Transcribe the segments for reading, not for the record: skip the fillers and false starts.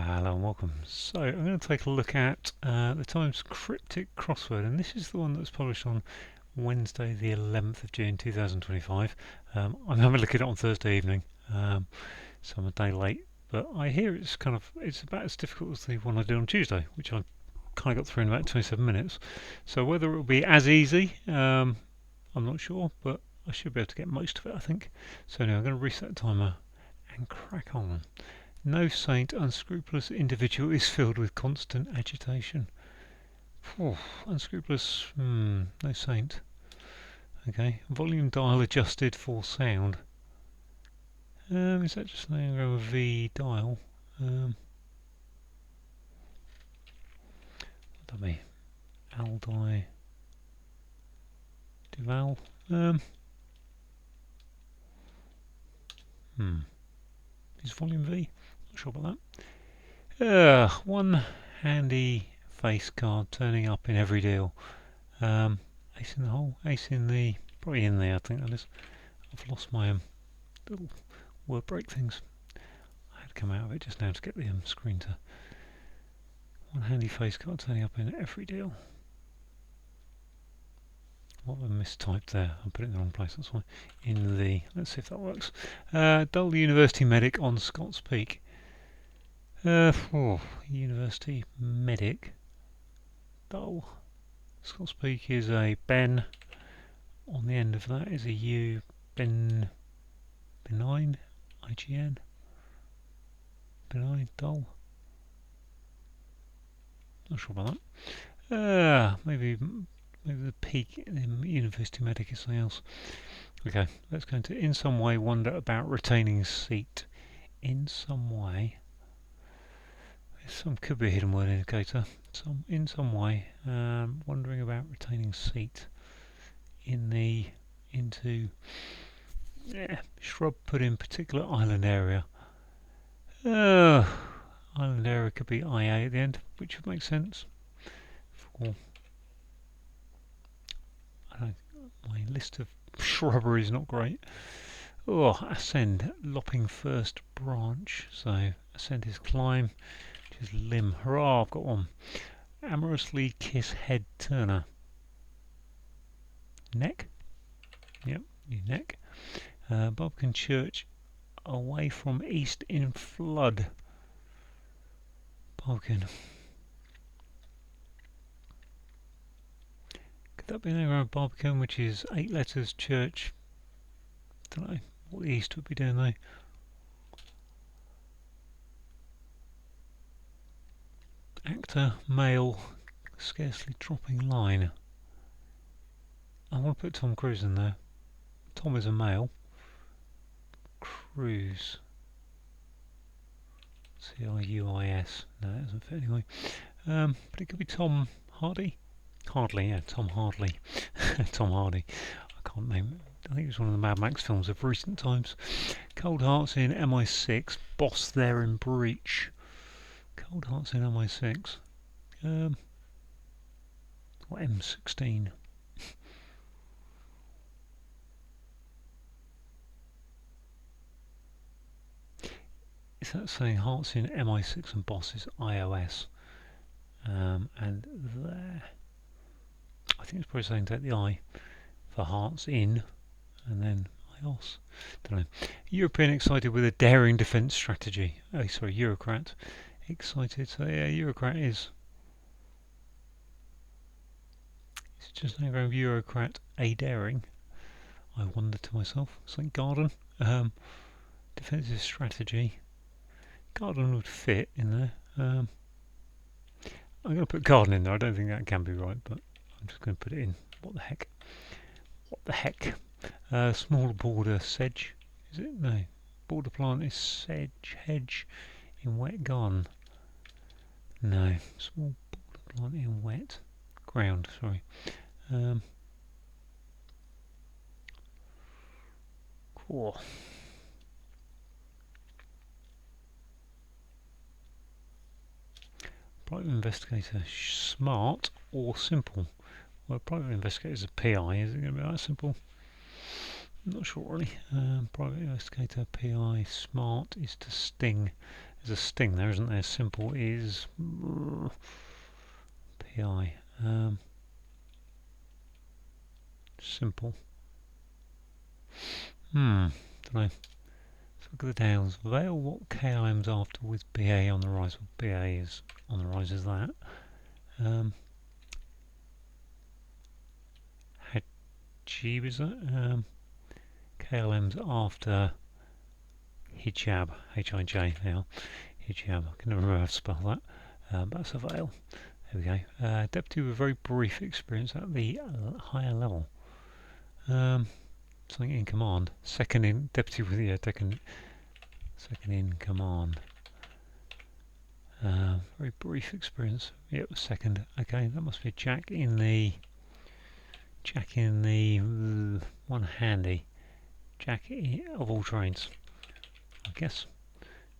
Hello and welcome. So I'm going to take a look at the Times Cryptic crossword, and this is the one that was published on Wednesday the 11th of June 2025. I'm having a look at it on Thursday evening, so I'm a day late, but I hear it's about as difficult as the one I did on Tuesday, which I kind of got through in about 27 minutes. So whether it will be as easy, I'm not sure, but I should be able to get most of it, I think. So now I'm going to reset the timer and crack on. No saint, unscrupulous individual is filled with constant agitation. Unscrupulous, no saint. Okay, volume dial adjusted for sound. Is that just an anagram of V dial? What would that be? Aldi Duval? Is volume V? Not sure about that. One handy face card turning up in every deal. Ace in the hole, ace in the, probably in there, I think that is. I've lost my little word break things. I had to come out of it just now to get the screen to. One handy face card turning up in every deal. What have I mistyped there? I put it in the wrong place, that's why. In the, let's see if that works. Dull University Medic on Scott's Peak. University Medic. Dull. Scott's Peak is a Ben. On the end of that is a U. Benign. IGN. Benign. Dull. Not sure about that. Maybe the peak in University Medic is something else. Okay, let's go into in some way wonder about retaining seat. In some way. Could be a hidden word indicator. In some way, wondering about retaining seat into shrub put in particular island area. Island area could be IA at the end, which would make sense. My list of shrubbery is not great. Ascend, lopping first branch. So ascend is climb, which is limb. Hurrah! I've got one. Amorously kiss head turner. Neck. Yep, your neck. Barbican church away from east in flood. Barbican. Could that be an anagram of Barbican, which is 8 letters, church? Don't know what the east would be doing though. Actor, male, scarcely dropping line. I want to put Tom Cruise in there. Tom is a male. Cruise. C-R-U-I-S. No, that doesn't fit anyway. But it could be Tom Hardy. Hardly, yeah, Tom Hardley. Tom Hardy. I can't name it. I think it was one of the Mad Max films of recent times. Cold Hearts in MI6. Boss there in Breach. Cold Hearts in MI6. Or M16. Is that saying Hearts in MI6 and Boss is iOS? And there. I think it's probably saying take the I for Hearts in and then iOS. Don't know. European excited with a daring defence strategy. Oh, sorry, Eurocrat. Excited. So yeah, Eurocrat is. It's just an anagram of Eurocrat a daring. I wonder to myself. Something garden. Defensive strategy. Garden would fit in there. I'm going to put garden in there. I don't think that can be right, but I'm just going to put it in. What the heck? What the heck? Small border sedge. Is it? No. Border plant is sedge. Hedge in wet garden. No. Small border plant in wet ground. Sorry. Cool. Private investigator, smart or simple? Well, private investigator is a PI. Is it going to be that simple? I'm not sure really. Private investigator, PI, smart is to sting. There's a sting there, isn't there? Simple is pi. Simple. Don't know. Let's look at the downs. Veil what KIM's after with BA on the rise. Well, BA is on the rise as that. Hajib is that? KLM's after hijab. H-I-J now. Hijab. I can never remember how to spell that. But that's a veil. There we go. Deputy with very brief experience at the higher level. Something in command. Second in deputy with second in command. Very brief experience. Yep, second. Okay, that must be Jack in the one handy. Jack of all trades, I guess.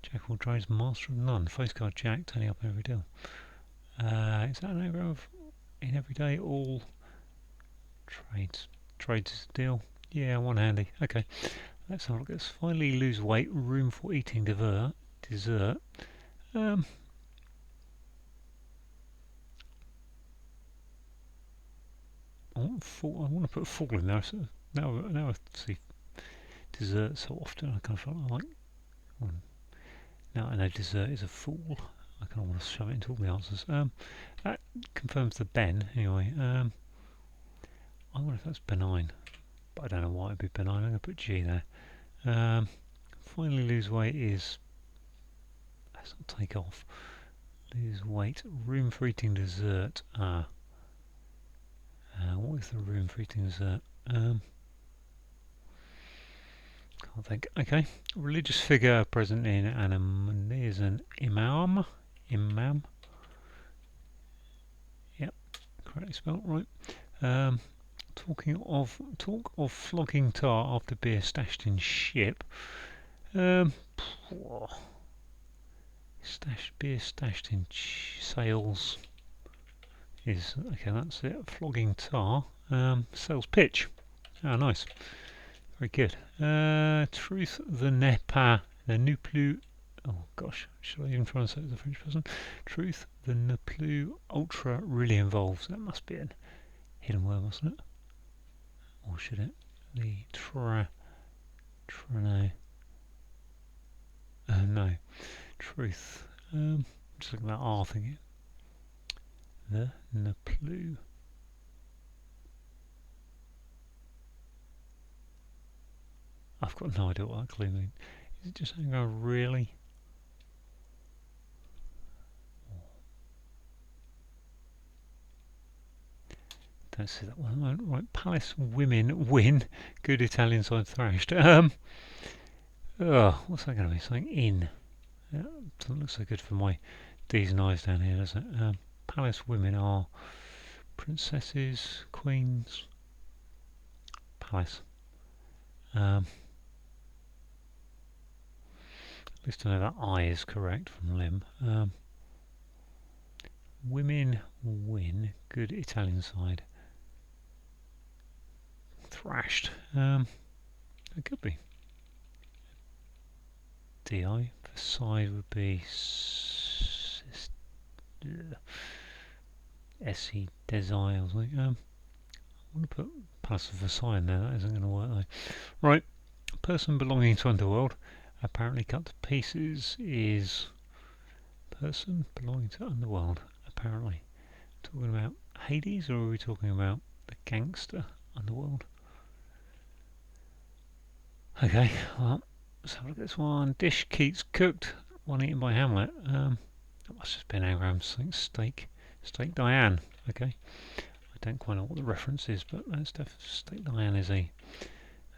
Jack of all trades, master of none. Face card Jack, turning up every deal. Is that an anagram of in every day all trades? Trades is deal. Yeah, one handy. Okay, let's have a look at this. Finally lose weight, room for eating dessert. I want to put fall in there. So now I see dessert so often. I kind of felt like now I know dessert is a fool. I kind of want to shove it into all the answers. That confirms the Ben anyway. I wonder if that's benign, but I don't know why it'd be benign. I'm going to put G there. Finally lose weight is let's not take off. Lose weight. Room for eating dessert. What is the room for eating dessert? Can't think. Okay. Religious figure present in Anam is an imam. Imam. Yep. Correctly spelled. Right. Talk of flogging tar after beer stashed in ship. Beer stashed in sails is okay. That's it. Flogging tar. Sales pitch. Ah, nice. Very good. Truth the nepa the ne plus. Oh gosh, should I even try and say it as a French person? Truth the ne plus ultra really involves. That must be a hidden word, mustn't it? Or should it? The no. Truth. Just looking at that R thing. The ne plus. I've got no idea what that clue means. Is it just saying, oh, really? Don't see that one. Right, Palace women win. Good Italian side thrashed. What's that going to be? Something in. Yeah, doesn't look so good for my D's and I's down here, does it? Palace women are princesses, queens. Palace. At least I know that I is correct from Lim. Women win. Good Italian side. Thrashed. It could be. DI for side would be SE Desire or something. I want to put Palace of Versailles in there. That isn't going to work though. Right. Person belonging to Underworld, apparently cut to pieces, is person belonging to Underworld. Apparently, talking about Hades, or are we talking about the gangster Underworld? Okay, well, let's have a look at this one. Dish Keats cooked, one eaten by Hamlet. That must have been anagrams. Something steak Diane. Okay, I don't quite know what the reference is, but that's definitely steak Diane is a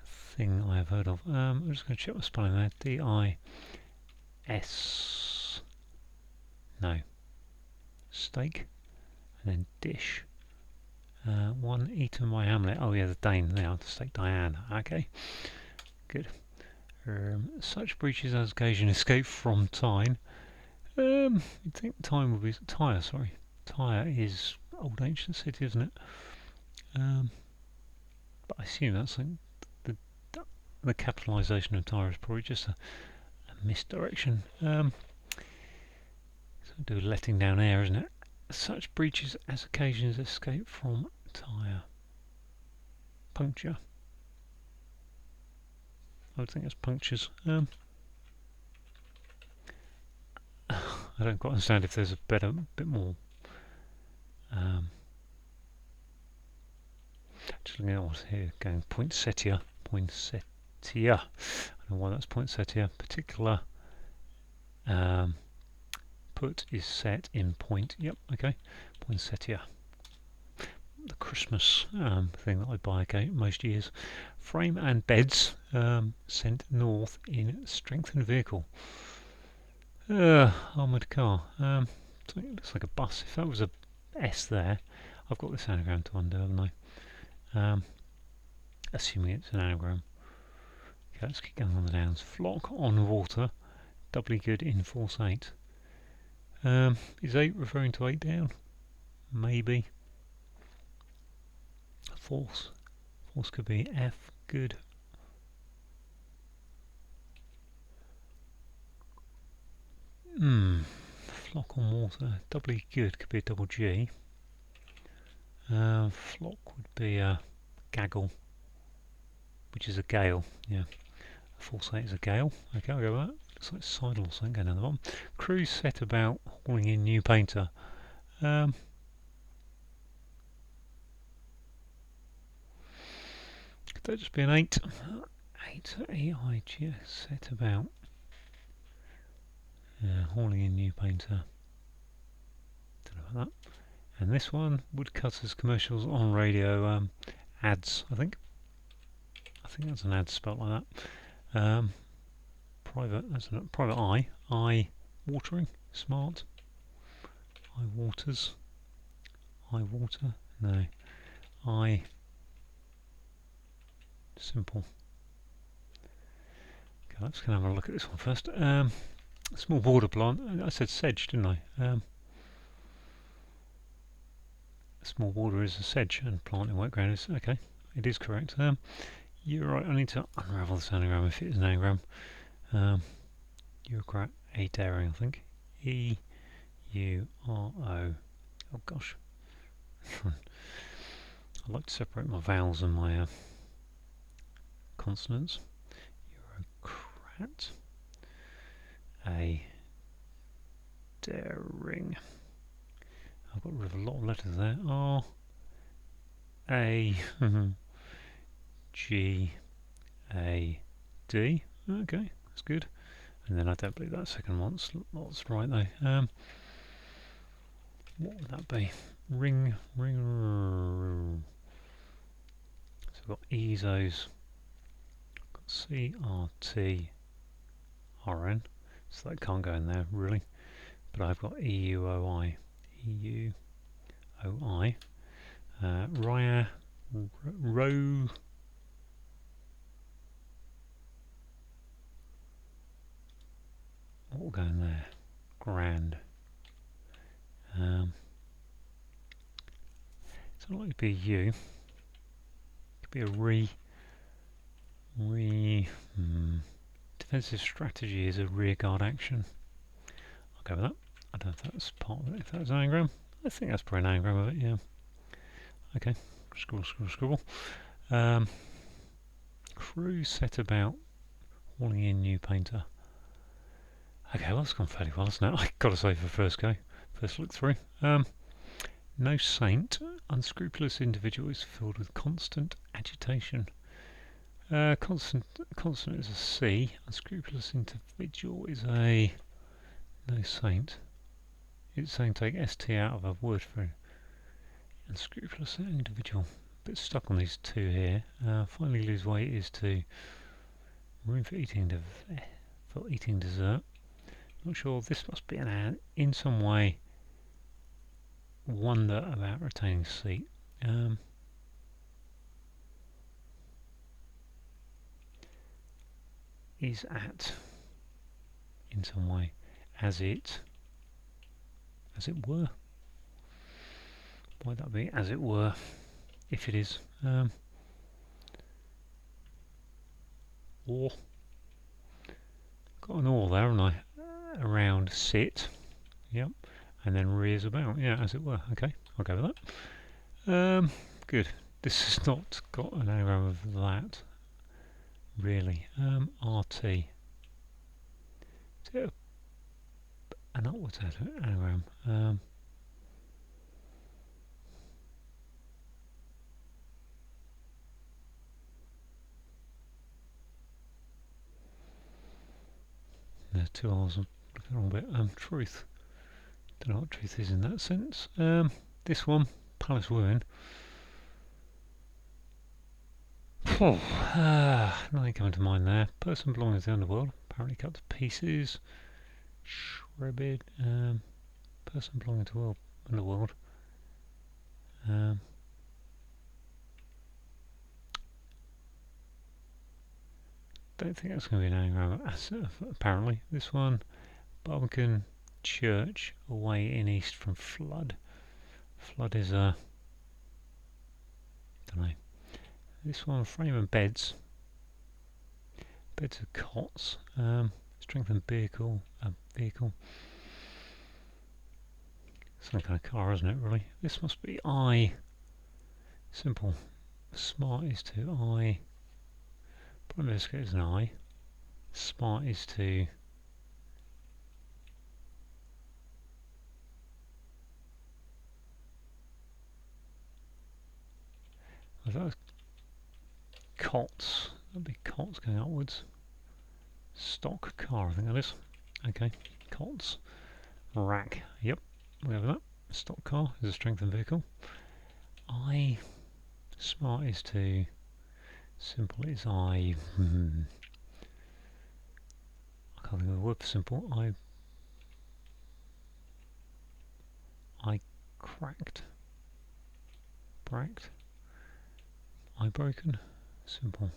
thing I have heard of. I'm just going to check the spelling there. D-I-S. No. Steak. And then dish. One eaten by Hamlet. Oh yeah, the Dane. They are the steak Diane. Okay. Good. Such breaches as occasion escape from Tyne. You'd think Tyne would be Tyre. Sorry, Tyre is old ancient city, isn't it? But I assume that's like the capitalisation of Tyre is probably just a misdirection. Do letting down air, isn't it? Such breaches as occasions escape from tire. Puncture. I would think it's punctures. I don't quite understand if there's a bit more. Just looking at what's here, going poinsettia. I don't know why that's poinsettia. Particular put is set in point. Yep, okay. Poinsettia. The Christmas thing that I buy most years. Frame and beds sent north in strengthened vehicle. Armoured car. So it looks like a bus. If that was a S there, I've got this anagram to undo, haven't I? Assuming it's an anagram. Okay, let's keep going on the downs. Flock on water, doubly good in force 8. Is 8 referring to 8 down? Maybe. Force. Force could be F, good. Flock on water, doubly good could be a double G. Flock would be a gaggle, which is a gale, yeah. Force 8 is a gale. Okay, I'll go with that. Looks like sidle or something going down the bottom. Crew set about hauling in new painter. Could that just be an 8? 8 EIG set about hauling in new painter. Don't know about that. And this one, woodcutters commercials on radio, ads, I think. I think that's an ad spelt like that. Private, that's a private eye. Eye watering, smart. Eye waters. Eye water, no. Eye simple. Okay, let's go and have a look at this one first. Small border plant. I said sedge, didn't I? A small border is a sedge, and plant in wet ground is okay. It is correct. You're right. I need to unravel this anagram if it is an anagram. Bureaucrat, a daring, I think. E-U-R-O. Oh gosh. I like to separate my vowels and my consonants. Bureaucrat. A daring. I've got rid of a lot of letters there. R A G A D. Okay, that's good. And then I don't believe that second one's right though. What would that be? Ring. So we've got E's, O's, got C-R-T-R-N. So that can't go in there really. But I've got E-U-O-I. E-U-O-I. Raya. Row. What will go in there? Grand. It's not likely to be a U. It could be a defensive strategy is a rear guard action. I'll go with that. I don't know if that's part of it. If that's an anagram, I think that's probably an anagram of it. Yeah. Okay. Scribble. Crew set about hauling in new painter. Okay, well that's gone fairly well, hasn't it? I gotta say for first look through. No saint, unscrupulous individual is filled with constant agitation. Constant is a C. Unscrupulous individual is a no saint. It's saying take ST out of a word for unscrupulous individual. A bit stuck on these two here. Finally lose weight is to room for eating dessert. Not sure. This must be an ad in some way. Wonder about retaining seat. Is at in some way as it were. Why that be as it were if it is or got an or there, haven't I? Around sit. Yep. and then re is about, yeah, as it were. Okay, I'll go with that. Good. This has not got an anagram of that, really. RT. Is it an upwards anagram? There's two R's. I'm looking wrong bit. Truth. Don't know what truth is in that sense. This one, Palace Ruin. Nothing coming to mind there. Person belonging to the underworld, apparently cut to pieces. Shredded. Person belonging to the underworld. Don't think that's going to be an anagram. Apparently, this one, Barbican Church, away in east from flood. Flood is a. Don't know. This one, frame and beds. Beds are cots. Strengthened vehicle. Vehicle. Some kind of car, isn't it? Really. This must be I. Simple. Smart is to I. Prime Minister is an I. Smart is to. If that was cots, that'd be cots going upwards. Stock car, I think that is. Okay, cots. Rack, yep, we have that. Stock car is a strengthened vehicle. I. Smart is to. Simple is I. I can't think of a word for simple. I cracked. Bracked. I broken. Simple.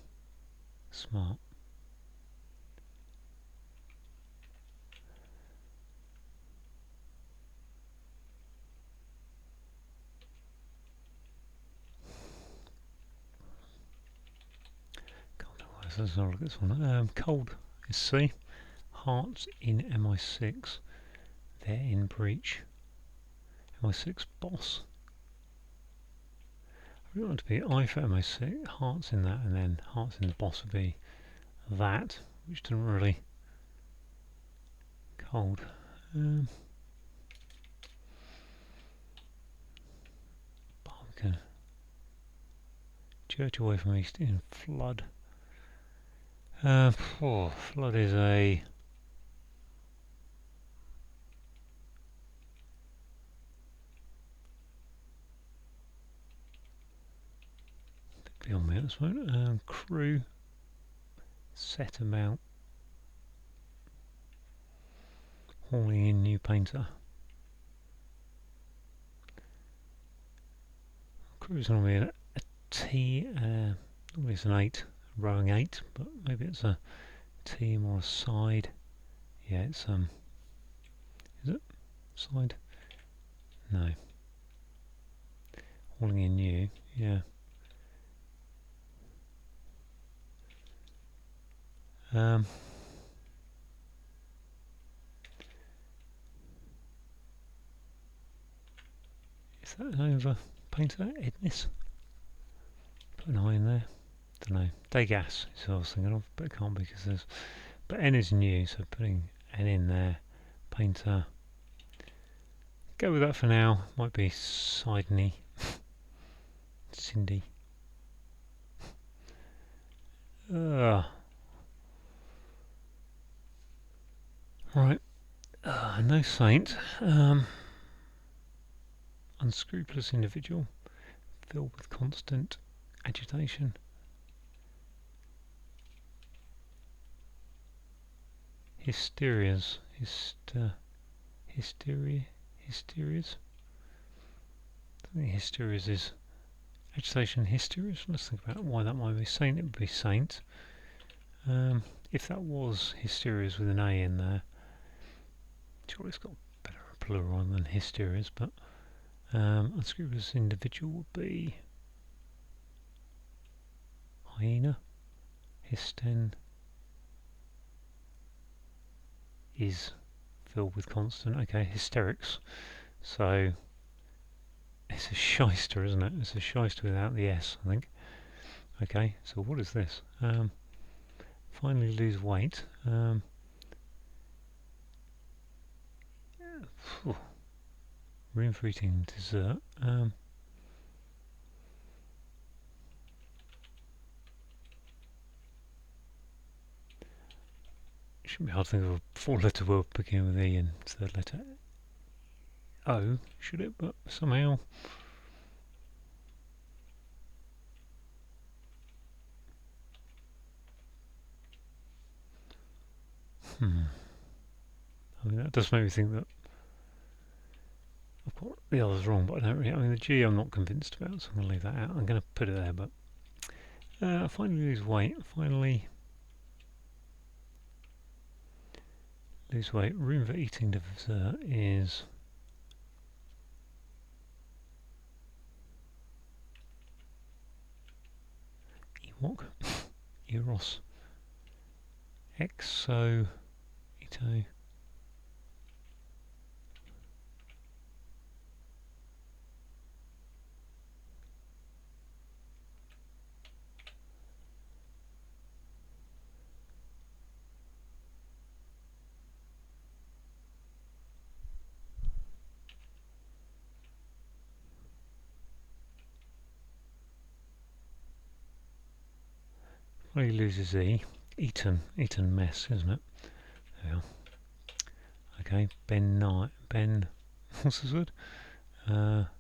Smart. Let's have a look at this one. Cold is C. Hearts in MI6. They're in breach. MI6 boss. I really want to be I for MI6. Hearts in that, and then hearts in the boss would be that, which doesn't really. Cold. Barbican. Church away from east in flood. Flood is a. Beyond me at this moment. Crew. Set about. Hauling in new painter. Crew's normally a T. Normally it's an 8. Rowing 8, but maybe it's a team or a side. Yeah, it's is it side? No. Hauling in new, yeah. Is that an over painter? Edness? Put an I in there. Don't know. Degas is what I was thinking of, but it can't be because there's. But N is new, so putting N in there. Painter. Go with that for now. Might be Sidney. Cindy. Right. No saint. Unscrupulous individual. Filled with constant agitation. Hysterias. Hysterias. I think hysterias is agitation. Hysterias. Let's think about why that might be. Saint, it would be saint. If that was hysterias with an A in there, surely it's got better plural than hysterias, but unscrupulous individual would be hyena. Hysten is filled with constant. Okay, hysterics. So it's a shyster, isn't it? It's a shyster without the S, I think. Okay, so what is this? Finally lose weight. Room for eating dessert. Shouldn't be hard to think of a four-letter word beginning with E and third letter O, should it? But somehow... I mean, that does make me think that I've got the others wrong, but I don't really... I mean, the G I'm not convinced about, so I'm going to leave that out. I'm going to put it there, but... finally lose weight. Finally lose weight. Room for eating dessert is... Ewok? Eros. Exo... Ito... Well, he loses E. Eaton mess, isn't it? There we are. Okay, Ben, what's this word? Benum,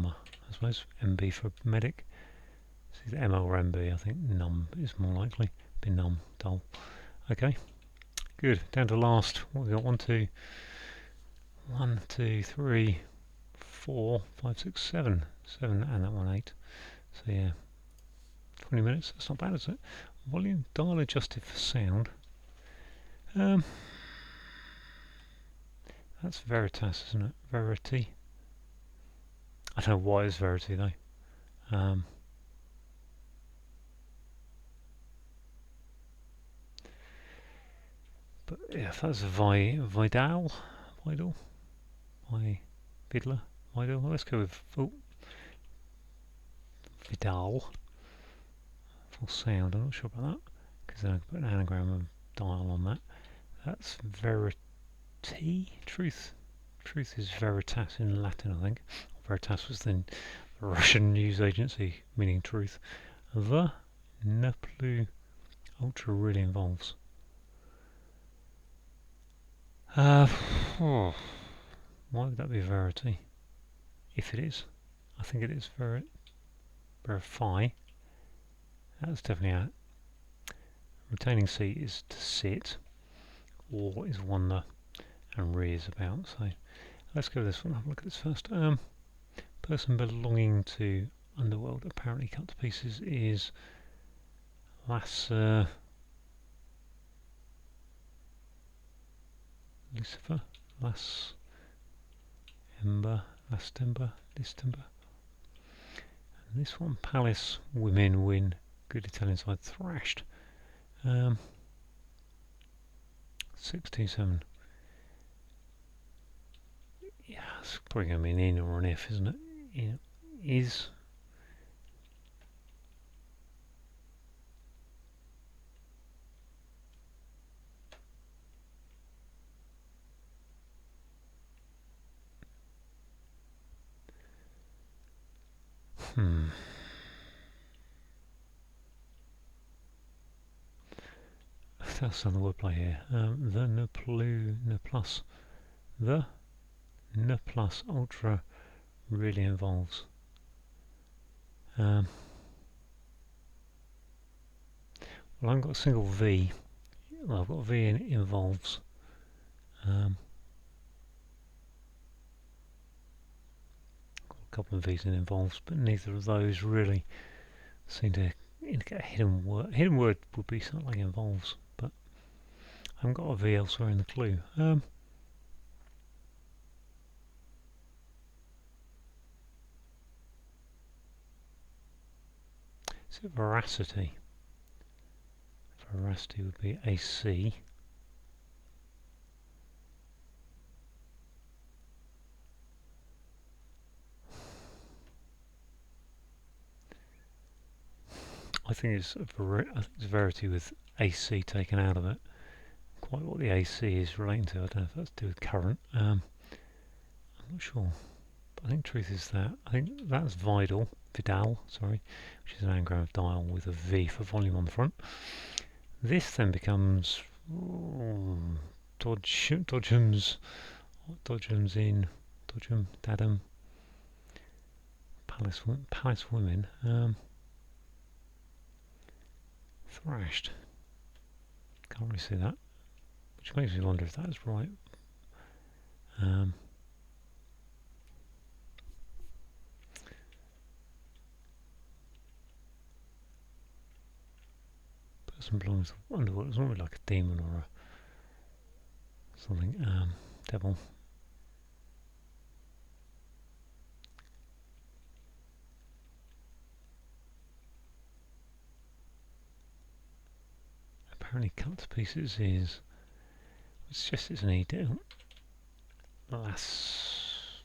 I suppose. MB for medic. It's either M or MB, I think. Num is more likely. Benum, dull. Okay, good. Down to last. What have we got? 1, 2, 3, 4, 5, 6, 7. 7 and that one 8. So yeah. 20 minutes, that's not bad, is it? Volume, dial adjusted for sound. That's Veritas, isn't it? Verity. I don't know why it's Verity though. But yeah, if that's a Vidal, Vidal, Vidler, Vidal. Well, let's go with Vidal. Full sound. I'm not sure about that because then I can put an anagram of dial on that. That's Verity. Truth. Truth is Veritas in Latin, I think. Veritas was the Russian news agency meaning truth. The ne plus ultra really involves. Why would that be Verity? If it is, I think it is verify. That's definitely a retaining C is to sit, or is wonder, and re is about. So let's go with this one. Have a look at this first. Person belonging to underworld apparently cut to pieces is Lucifer, Lastember. And this one, Palace, women win. Good Italian side thrashed. 627. Yeah, it's probably going to be an in or an if, isn't it? In is. That's on the wordplay here. The ne plus. The ne plus ultra really involves. Well, I haven't got a single V. Well, I've got a V in involves. Got a couple of V's in involves, but neither of those really seem to indicate a hidden word. Hidden word would be something like involves, but I haven't got a V elsewhere in the clue. Is it veracity? Veracity would be AC. I think it's verity with AC taken out of it. Quite what the AC is relating to. I don't know if that's to do with current. I'm not sure. But I think truth is that. I think that's Vidal, sorry, which is an anagram of dial with a V for volume on the front. This then becomes Dodgems Dodgem, Dadam, Palace Women, thrashed. Can't really see that, which makes me wonder if that's right. Person belongs to underworld. It's not really like a demon or something. Devil. Apparently cut to pieces is, it's just it's an e-deal. Alas.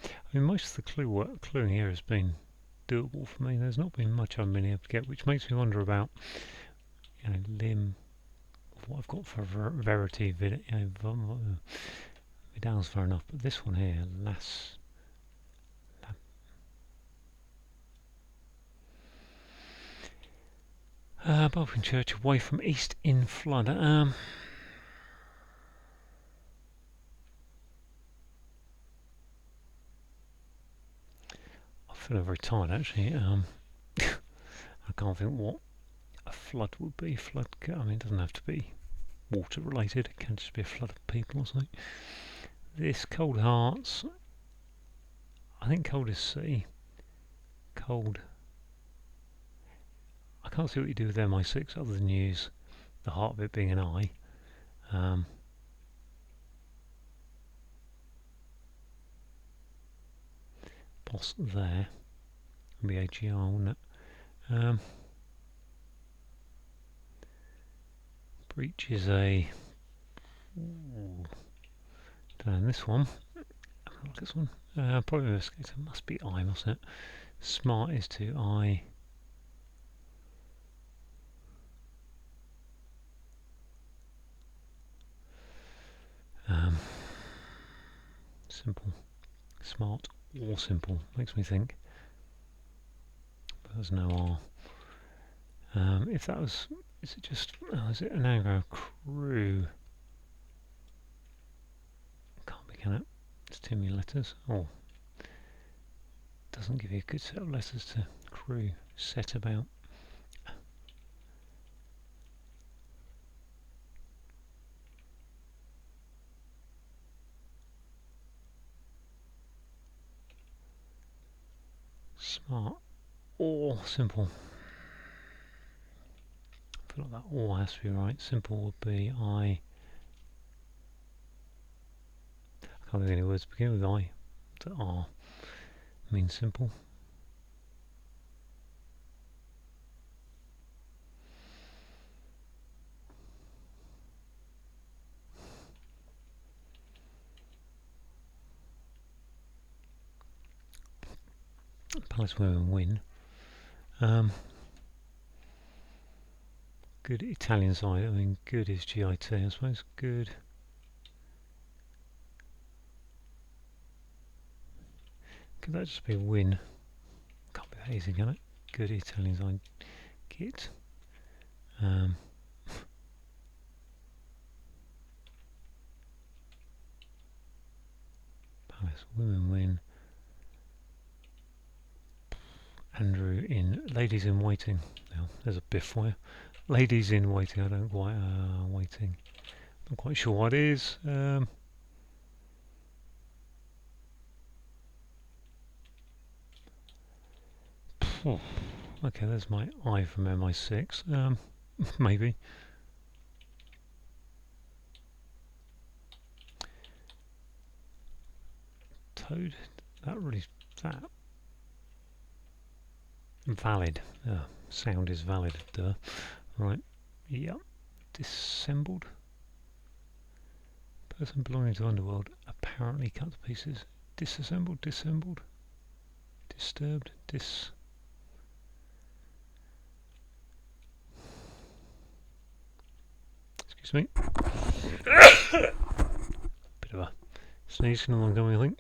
I mean, most of the clue here has been doable for me. There's not been much I've been able to get, which makes me wonder about, limb, what I've got for verity, Vidal's fair enough, but this one here, Balkan Church away from East in flood. I feel very tired actually. I can't think what a flood would be. I mean, it doesn't have to be water related. It can just be a flood of people or something. This cold hearts. I think cold is C. Cold. I can't see what you do with MI6 other than use the heart of it being an I. Boss there. Would be AGR, wouldn't it? Breach is a. Down this one. Look at this one. Probably investigator must be I, mustn't it? Smart is to I. Simple. Smart or simple. Makes me think. But there's no R. If that was. Is it just. Oh, is it an anagram crew? Can't be, can it? It's too many letters. Oh. Doesn't give you a good set of letters to crew. Set about. Smart or simple. I feel like that or has to be right. Simple would be I can't think of any words begin with I. To R means simple. Palace Women win. Good Italian side. I mean, good is GIT, I suppose. Good. Could that just be a win? Can't be that easy, can it? Good Italian side. Git. Palace Women win. Andrew in Ladies in Waiting. Now, there's a biff for you. Ladies in Waiting. I don't quite waiting. Not quite sure what it is. Okay, there's my I from MI6. Maybe. Toad. That. Valid. Sound is valid. Duh. Right. Yep. Dissembled. Person belonging to underworld apparently cut to pieces. Disassembled. Disturbed. Excuse me. Bit of a sneeze along coming, I think.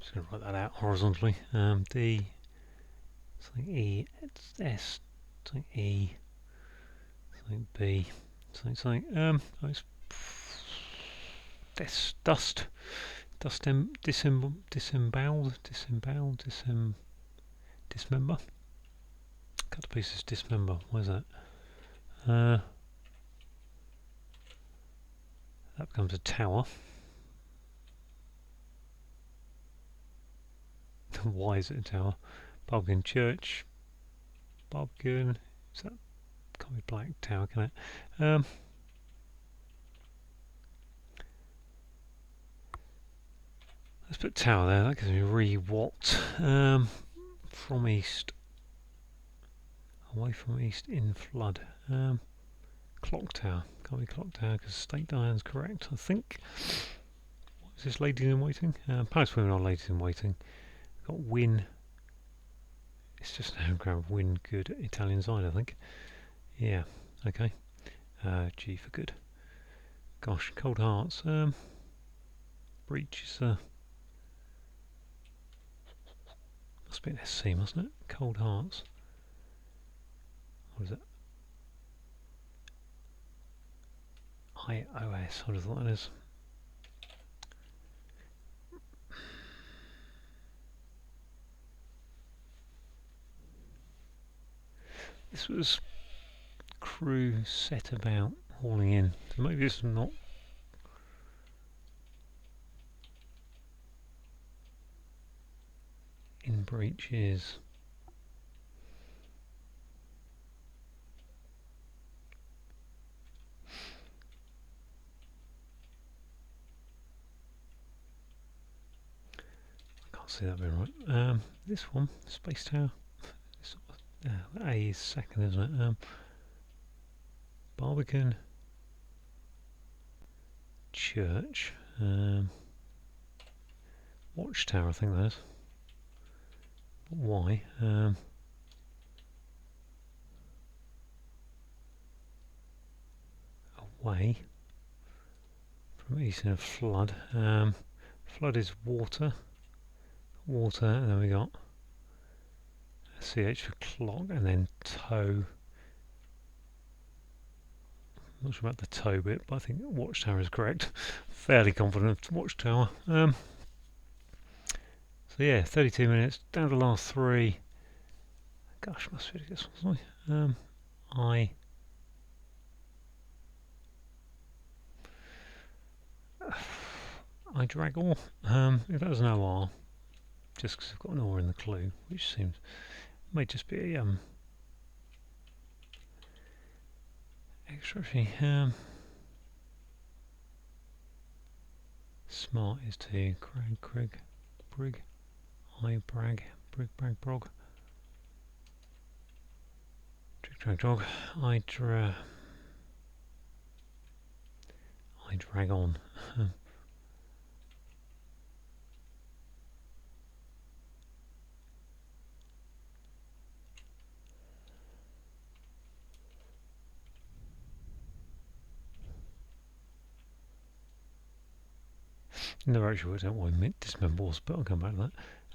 Just going to write that out horizontally. D, something E, S, something E, something B, something. It's dust, disemboweled, dismember. Cut to pieces, dismember. Where's that? That becomes a tower. Why is it a tower? Barbican church. Barbican. Is that? Can't be black tower, can it? Let's put tower there. That gives me re-what. From east. Away from east in flood. Clock tower. Can't be clock tower because state diane's correct, I think. What is this? Ladies in waiting? Palace women are ladies in waiting. Got win. It's just an anagram of win, good, Italian side, I think. Yeah, okay. G for good. Gosh, cold hearts. Breach is must be an SC, mustn't it? Cold hearts. What is it? IOS, I would have thought that is. This was crew set about hauling in. So maybe this is not. In breach is. I can't see that being right. This one, Space Tower. A is second, isn't it? Barbican church. Watchtower, I think that is. Why? Away from east in a flood. Flood is water, and then we got CH for clock, and then toe. I'm not sure about the toe bit, but I think watchtower is correct. Fairly confident watchtower. So yeah, 32 minutes down to the last three. Gosh, must be this one. I drag all. If that was an OR, just because I've got an OR in the clue, which seems may just be extra. Smart is to Craig, Brig, I brag, Brig, brag, brog. Drag, dog. I drag on. Never actually worked out what dismember was, but I'll come back to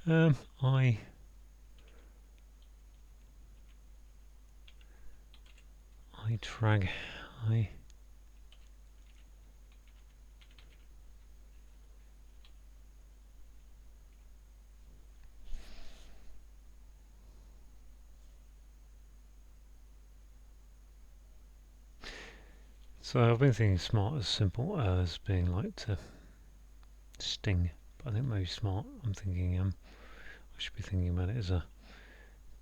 that. I drag. So I've been thinking smart as simple as being like to sting, but I think maybe smart. I'm thinking I should be thinking about it as a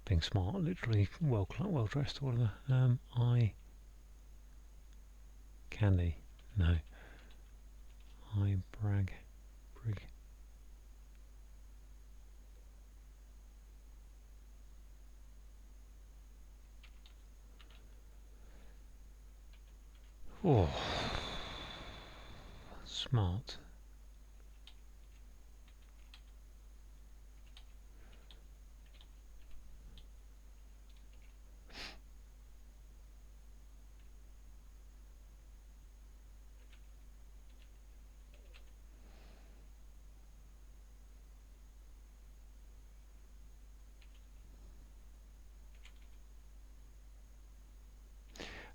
being smart, literally well dressed or whatever. I candy, no. I brag, brig. Oh, smart.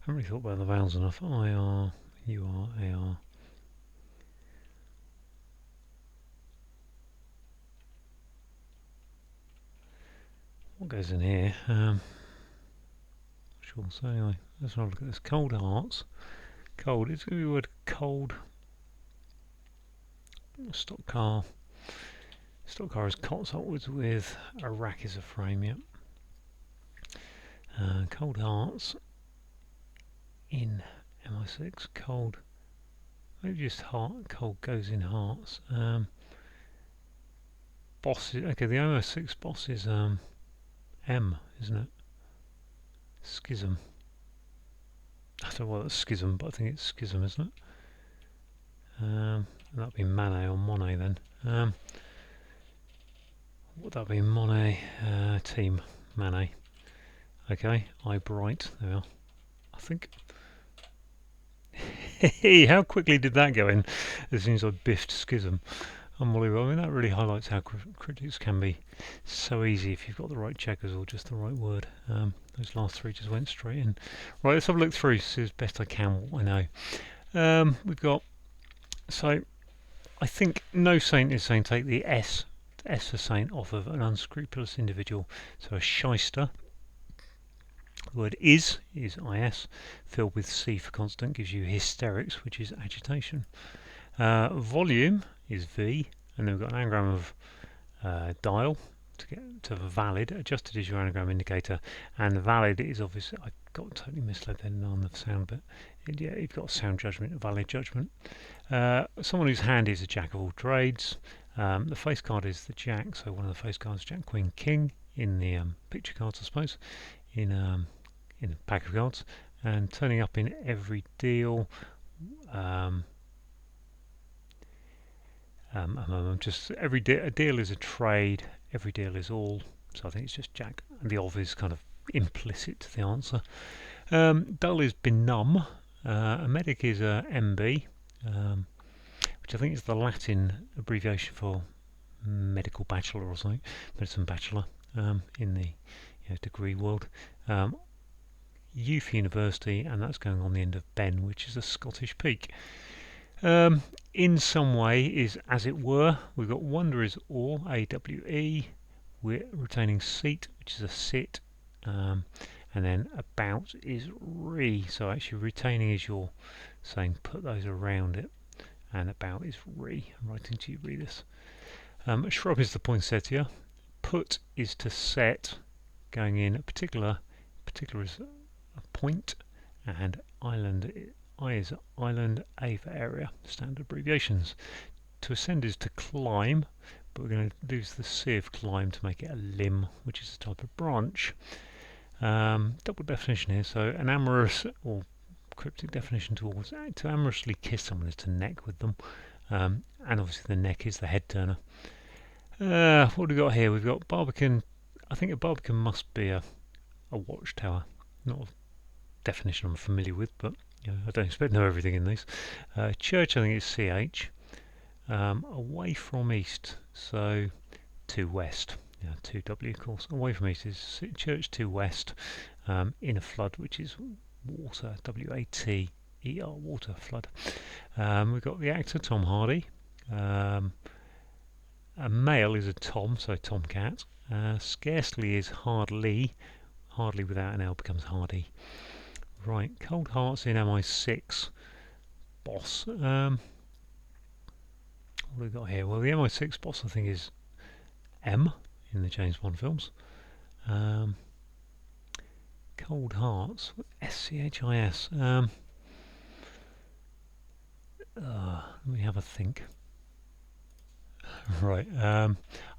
I haven't really thought about the vowels enough. IR, UR, AR. What goes in here? Sure. So anyway, let's have a look at this. Cold hearts. Cold. It's going to be the word cold. Stock car. Stock car is cots upwards with a rack as a frame. Yep. Cold hearts. In MI6. Cold. Maybe just heart. Cold goes in hearts. Boss. Okay. The MI6 boss is M, isn't it? Schism. I don't know what that's schism, but I think it's schism, isn't it? That'd be Manet or Monet then. Would that be Monet? Team Manet. Okay, eye bright. There we are. I think. Hey, how quickly did that go in? As soon as I biffed schism. Unbelievable. I mean, that really highlights how critics can be so easy if you've got the right checkers or just the right word. Those last three just went straight in. Right, let's have a look through, see as best I can what I know. We've got, so I think no saint is saying take the S for saint off of an unscrupulous individual. So a shyster. The word is is, filled with C for constant, gives you hysterics, which is agitation. Volume is V, and then we've got an anagram of dial to get to valid. Adjusted is your anagram indicator, and valid is obviously, I got totally misled then on the sound bit. Yeah, you've got sound judgment, valid judgment. Someone whose hand is a jack of all trades. The face card is the jack, so one of the face cards, Jack, Queen, King, in the picture cards, I suppose, in a pack of cards, and turning up in every deal. Just every a deal is a trade, every deal is all, so I think it's just Jack, and the of is kind of implicit to the answer. Dull is benumb, a medic is a MB, which I think is the Latin abbreviation for medical bachelor or something, medicine bachelor in the degree world. Youth University, and that's going on the end of Ben, which is a Scottish peak. In some way is as it were. We've got wonder is awe, AWE. We're retaining seat, which is a sit, and then about is re. So actually retaining is you're saying put those around it, and about is re. I'm writing to you, read this. Shrub is the poinsettia. Put is to set, going in a particular is a point, and island. I is island, A for area, standard abbreviations. To ascend is to climb, but we're going to use the C of climb to make it a limb, which is a type of branch. Double definition here, so an amorous or cryptic definition towards to amorously kiss someone is to neck with them, and obviously the neck is the head turner. What have we got here? We've got Barbican. I think a Barbican must be a watchtower, not a definition I'm familiar with, but I don't expect to know everything in these. Church, I think it's CH. Away from east, so to west. 2W, of course. Away from east is church to west. In a flood, which is water, WATER, water, flood. We've got the actor, Tom Hardy. A male is a Tom, so tomcat. Scarcely is hardly. Hardly without an L becomes hardy. Right, cold hearts in MI6. Boss. What have we got here? Well, the MI6 boss, I think, is M in the James Bond films. Cold hearts. SCHIS. Let me have a think. Right, I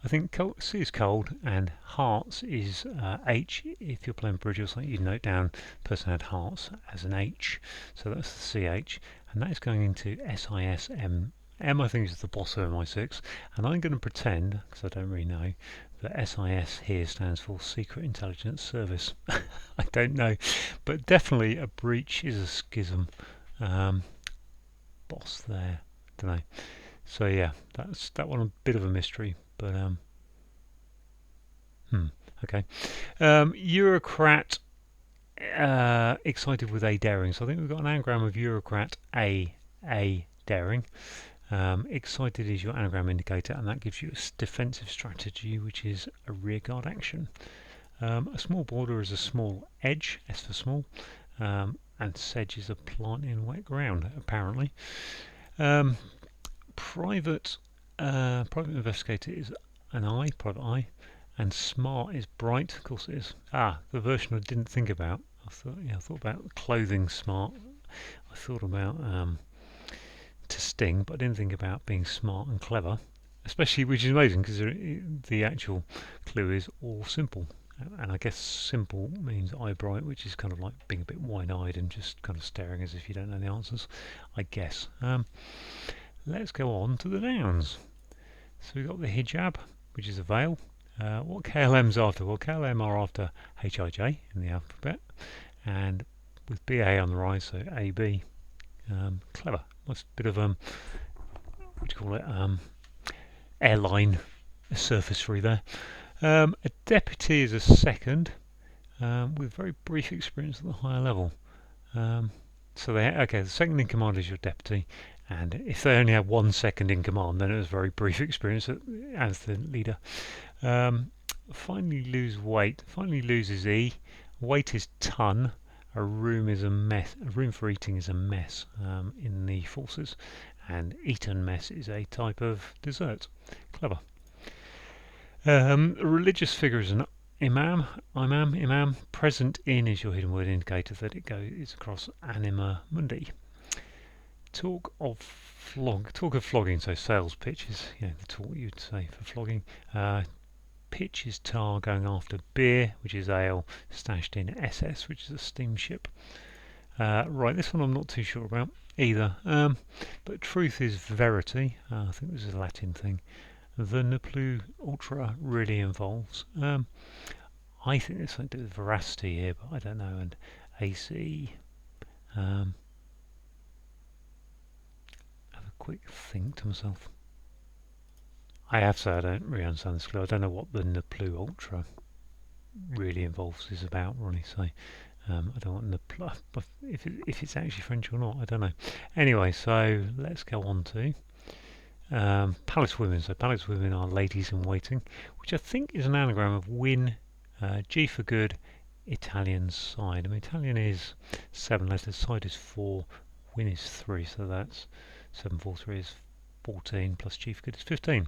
think C is cold and hearts is H. If you're playing bridge or something, you note down person had hearts as an H, so that's the CH, and that is going into SISM M I think is the boss of MI6, and I'm going to pretend, because I don't really know, that SIS here stands for Secret Intelligence Service. I don't know, but definitely a breach is a schism. Boss there, don't know. So yeah, that's that one a bit of a mystery, but okay. Bureaucrat excited with a daring. So I think we've got an anagram of bureaucrat a daring. Excited is your anagram indicator, and that gives you a defensive strategy, which is a rearguard action. A small border is a small edge, S for small, and sedge is a plant in wet ground, apparently. Private investigator is an I, private eye, and smart is bright. Of course it is. The version I didn't think about. I thought about clothing smart. I thought about to sting, but I didn't think about being smart and clever. Especially, which is amazing because the actual clue is all simple. And I guess simple means eye bright, which is kind of like being a bit wide-eyed and just kind of staring as if you don't know the answers, I guess. Let's go on to the nouns. So we've got the hijab, which is a veil. What KLM's after? Well, KLM are after HIJ in the alphabet, and with BA on the rise, so AB. Clever. Nice bit of what do you call it? Airline surfacery there. A deputy is a second, with very brief experience at the higher level. So the second in command is your deputy, and if they only have 1 second in command, then it was very brief experience as the leader. Finally lose weight. Finally loses E. Weight is ton. A room is a mess. A room for eating is a mess in the forces, and eaten mess is a type of dessert. Clever. A religious figure is an imam. Imam. Present in is your hidden word indicator that it goes across anima mundi. Talk of flogging. So sales pitch is the talk you'd say for flogging. Pitch is tar going after beer, which is ale, stashed in SS, which is a steamship. Right, this one I'm not too sure about either. But truth is verity. I think this is a Latin thing. The ne plus ultra really involves. I think there's something to do with veracity here, but I don't know. And AC. Have a quick think to myself. I have to say I don't really understand this clue. I don't know what the ne plus ultra really involves is about, really. So I don't want ne plus, if it's actually French or not, I don't know. Anyway, so let's go on to palace women. So palace women are ladies in waiting, which I think is an anagram of win, G for good, Italian side. I mean, Italian is 7 letters, side is 4, win is 3, so that's 7, 4, 3 is 14 plus G for good is 15,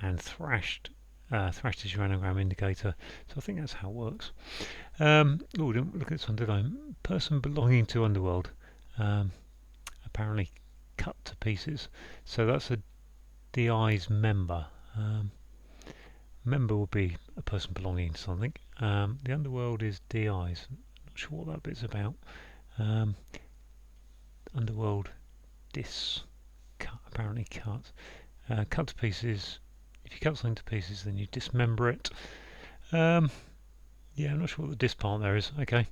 and thrashed is your anagram indicator, so I think that's how it works. Didn't look at this one, did I? Person belonging to underworld, apparently cut to pieces, so that's a DI's member. Member would be a person belonging to something. The underworld is DI's. Not sure what that bit's about. Underworld apparently cut. Cut to pieces. If you cut something to pieces, then you dismember it. I'm not sure what the dis part there is. Okay.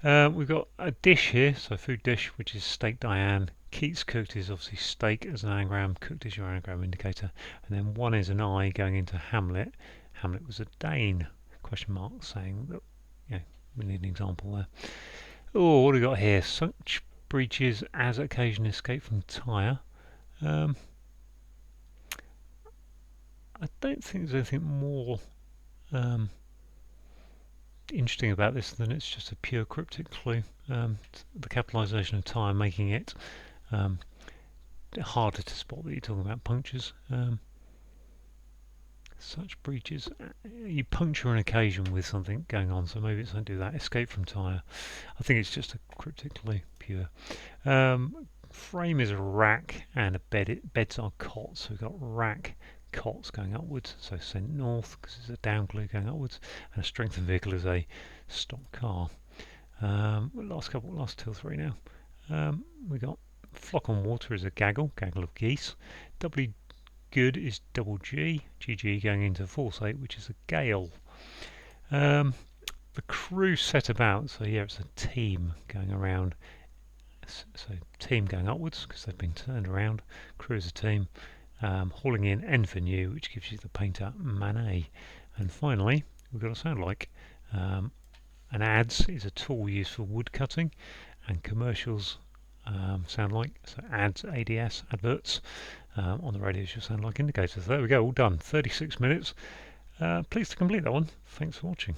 We've got a dish here, so food dish, which is steak Diane. Keats cooked is obviously steak as an anagram. Cooked is your anagram indicator. And then one is an I going into Hamlet. Hamlet was a Dane, question mark, saying that, we need an example there. Oh, what do we got here? Such breaches as occasion escape from Tyre. I don't think there's anything more interesting about this than it's just a pure cryptic clue. The capitalisation of Tyre making it harder to spot that you're talking about punctures. Such breaches, you puncture an occasion with something going on, so maybe it's going to do that. Escape from Tyre. I think it's just a cryptically pure. Frame is a rack, and a bed. Beds are cots. So we've got rack, cots going upwards, so sent north because it's a down clue going upwards, and a strengthened vehicle is a stock car. Last 2 or 3 now. We got Flock on water is a gaggle, gaggle of geese. W good is double G, GG going into force 8, which is a gale. The crew set about, so yeah, it's a team going around. So team going upwards because they've been turned around. Crew is a team. Hauling in N for new, which gives you the painter Manet. And finally, we've got a sound like. An ads is a tool used for wood cutting, and commercials sound like. So ads, ADS, adverts on the radio should sound like indicators. There we go, all done. 36 minutes. Please to complete that one. Thanks for watching.